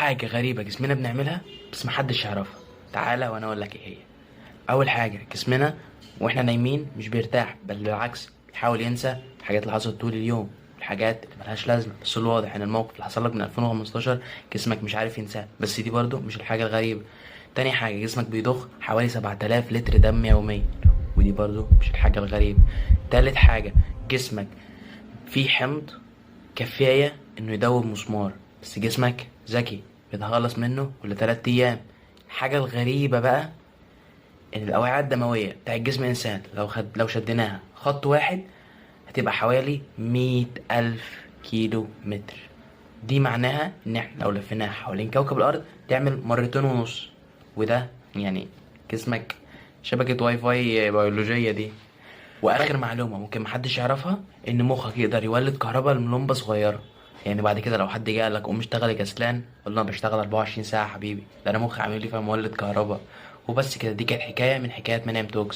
حاجة غريبة جسمنا بنعملها بس محدش يعرفها. تعالى وانا اقول لك ايه هي. اول حاجة جسمنا واحنا نايمين مش بيرتاح، بل بالعكس بيحاول ينسى الحاجات اللي حصلت طول اليوم، الحاجات اللي ملهاش لازمة. بس الواضح ان الموقف اللي حصل لك من 2015 جسمك مش عارف ينساه. بس دي برضو مش الحاجة الغريبة. تاني حاجة جسمك بيضخ حوالي 7000 لتر دم يوميا، ودي برضو مش الحاجة الغريبة. تالت حاجة جسمك فيه حمض كفاية انه يدوب مسمار، بس جسمك ذكي بيتخلص منه كل 3 ايام. الحاجة الغريبة بقى ان الاوعية الدموية بتاع جسم الانسان لو شديناها خط واحد هتبقى حوالي 100,000 كيلو متر. دي معناها ان احنا لو لفيناها حوالين كوكب الارض تعمل 2.5 مرات. وده يعني جسمك شبكة واي فاي بيولوجية دي. واخر معلومة ممكن محدش يعرفها، ان مخك يقدر يولد كهرباء من لمبة صغيرة. يعني بعد كده لو حد جه قالك قوم اشتغل يا كسلان، قول له انا بشتغل 24 ساعة يا حبيبي، ده انا مخي عامل لي فيها مولد كهرباء. وبس كده، دي كانت حكاية من حكايات منام توكس.